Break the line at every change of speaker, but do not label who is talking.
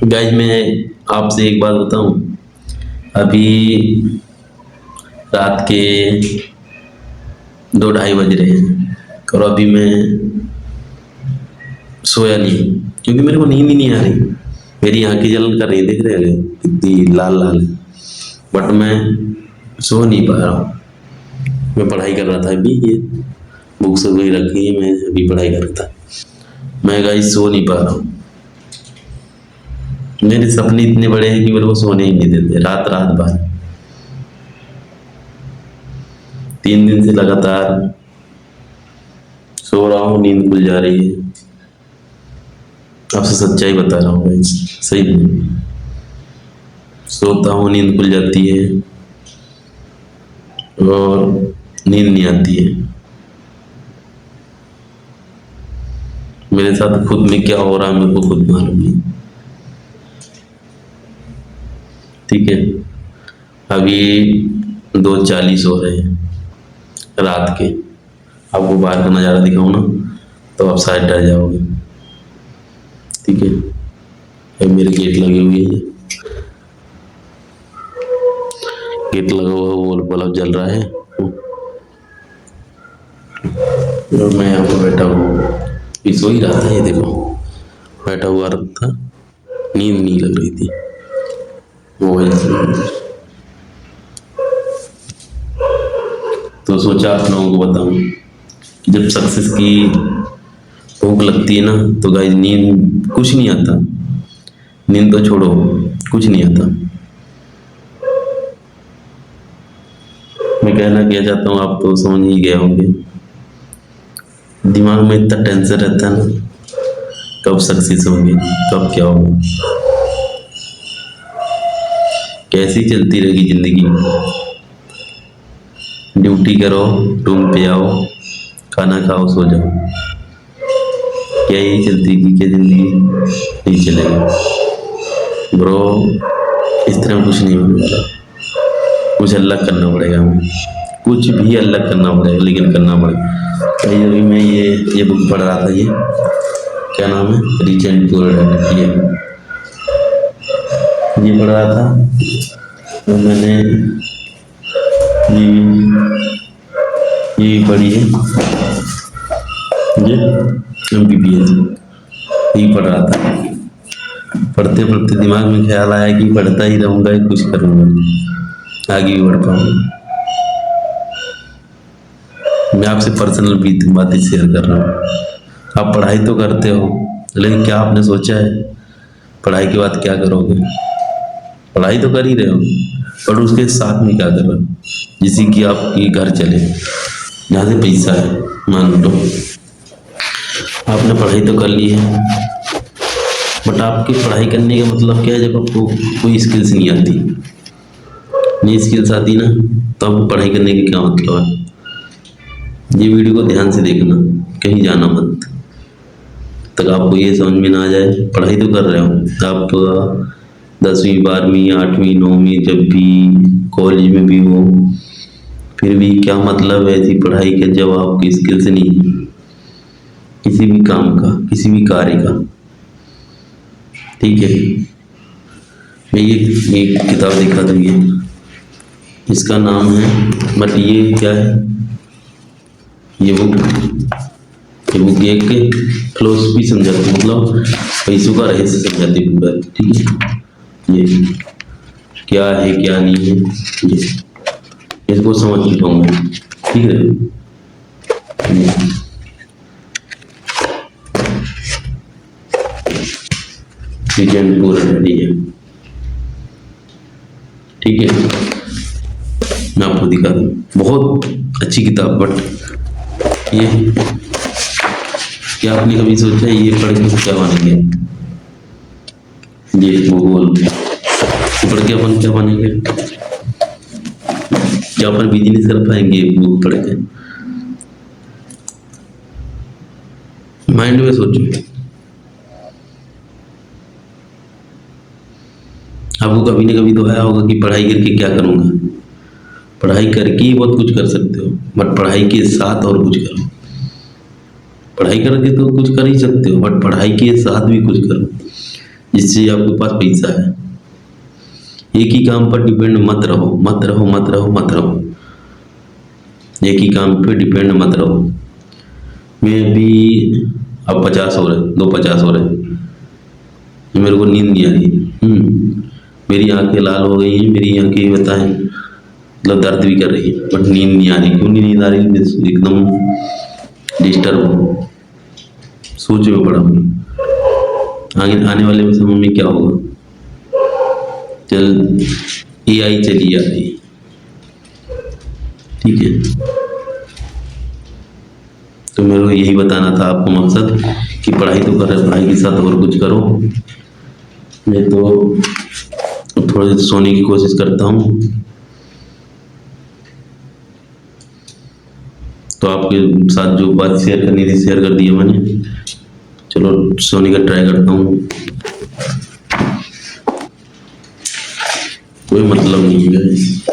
Guys मैं आपसे एक बात बताऊं। अभी रात के 2-2:30 बज रहे हैं और अभी मैं सोया नहीं क्योंकि मेरे को नींद ही नहीं आ रही। मेरी आंखें जलन कर रही, देख रहे हैं कितनी लाल लाल है, बट मैं सो नहीं पा रहा हूँ। मैं पढ़ाई कर रहा था, अभी ये बुक सब वही रखी है, मैं अभी पढ़ाई कर रहा था। मैं गाइस सो नहीं पा रहा हूँ। मेरे सपने इतने बड़े हैं कि मेरे को सोने ही नहीं देते, रात रात भर। 3 दिन से लगातार सो रहा हूँ, नींद खुल जा रही है। आपसे सच्चाई बता रहा हूँ गाइस, सही नहीं। सोता हूँ, नींद खुल जाती है और नींद नहीं आती है। मेरे साथ खुद में क्या हो रहा है मेरे को खुद मालूम नहीं। ठीक है, अभी 2:40 हो रहे हैं रात के। आपको बाहर का नज़ारा दिखाऊं ना तो आप शायद डर जाओगे। ठीक है, अब मेरे गेट लगे हुए हैं, गेट लगा हुआ, वो बल्ब जल रहा है और मैं यहाँ पर बैठा हूँ। सो ही रहा था, ये देखो बैठा हुआ था, नींद नहीं लग रही थी। मोबाइल से तो सोचा आप लोगों को बताऊं कि जब सक्सेस की भूख लगती है ना तो गाइस नींद कुछ नहीं आता। नींद तो छोड़ो, कुछ नहीं आता। मैं कहना क्या चाहता हूँ आप तो समझ ही गए होंगे। दिमाग में इतना टेंशन रहता है ना, कब सक्सेस होगी, कब क्या होगा, कैसी चलती रहेगी जिंदगी। ड्यूटी करो, रूम पे आओ, खाना खाओ, सो जाओ, क्या यही चलती कि क्या जिंदगी नहीं चलेगी। ब्रो इस तरह कुछ नहीं होने वाला, कुछ अलग करना पड़ेगा हमें, कुछ भी अलग करना पड़ेगा, लेकिन करना पड़ेगा। कहीं अभी मैं ये बुक पढ़ रहा था, ये क्या नाम है, रिच एंड पुअर डैड, ये पढ़ रहा था। तो मैंने ये पढ़ी है, ये MBBS यही पढ़ रहा था। पढ़ते पढ़ते दिमाग में ख्याल आया कि पढ़ता ही रहूँगा, कुछ करूँगा, आगे भी बढ़ पाऊँगा। मैं आपसे पर्सनल बातें शेयर कर रहा हूँ। आप पढ़ाई तो करते हो, लेकिन क्या आपने सोचा है पढ़ाई के बाद क्या करोगे? पढ़ाई तो कर ही रहे हो, पर उसके साथ में क्या कर रहे हो, जिससे कि आपकी घर चले, जहाँ से पैसा है। मान लो आपने पढ़ाई तो कर ली है, बट आपकी पढ़ाई करने का मतलब क्या है, जब आपको कोई स्किल्स नहीं आती, नई स्किल्स आती ना, तो आपको पढ़ाई करने का क्या मतलब है। ये वीडियो को ध्यान से देखना, कहीं जाना मत तक आपको ये समझ में ना आ जाए। पढ़ाई तो कर रहे हो आप, 10वीं 12वीं 8वीं 9वीं, जब भी कॉलेज में भी हो, फिर भी क्या मतलब है ऐसी पढ़ाई का जब आपकी स्किल्स नहीं है किसी भी काम का, किसी भी कार्य का। ठीक है, मैं ये किताब दिखा दूँ, ये इसका नाम है, बट ये क्या है, ये बुक एक फिलोसफी समझाती, मतलब पैसों का रहस्य समझाती पूरा। ठीक है, ये क्या है क्या नहीं है, ये इसको समझ चुका हूँ। ठीक है, पूरा रेडी है। ठीक है, मैं आपको दिखा दूँ, बहुत अच्छी किताब। बट ये क्या आपने कभी सोचा ये पढ़ के क्या बनेंगे? ये भूगोल पढ़ के अपन क्या बनेंगे? क्या अपन बिजनेस कर पाएंगे बुक पढ़ के? माइंड में सोचो। आपको कभी ना कभी तो आया होगा कि पढ़ाई करके क्या करूँगा। पढ़ाई करके ही बहुत कुछ कर सकते हो, बट पढ़ाई के साथ और कुछ करो। पढ़ाई करके तो कुछ कर ही सकते हो, बट पढ़ाई के साथ भी कुछ करो। जिससे आपके पास पैसा है। एक ही काम पर डिपेंड मत रहो, मत रहो, मत रहो, मत रहो। एक ही काम पे डिपेंड मत रहो। मैं भी अब 50 हो रहे, 250 हो रहे, मेरे को नींद नहीं आ रही। मेरी आंखें लाल हो गई हैं, मेरी आंखें बताएं मतलब दर्द भी कर रही है, बट नींद नहीं आ रही। क्यों नहीं नींद आ रही? मैं एकदम डिस्टर्ब हूँ, सोच में पड़ा हूँ आगे आने वाले समय में क्या होगा। चल AI चली आ रही है, ठीक है। तो मेरे को यही बताना था आपको मकसद कि पढ़ाई तो कर रहे, पढ़ाई के साथ और कुछ करो। मैं तो थोड़े सोने की कोशिश करता हूँ। तो आपके साथ जो बात शेयर करनी थी शेयर कर दी है मैंने। चलो सोने का ट्राई करता हूँ। कोई मतलब नहीं है।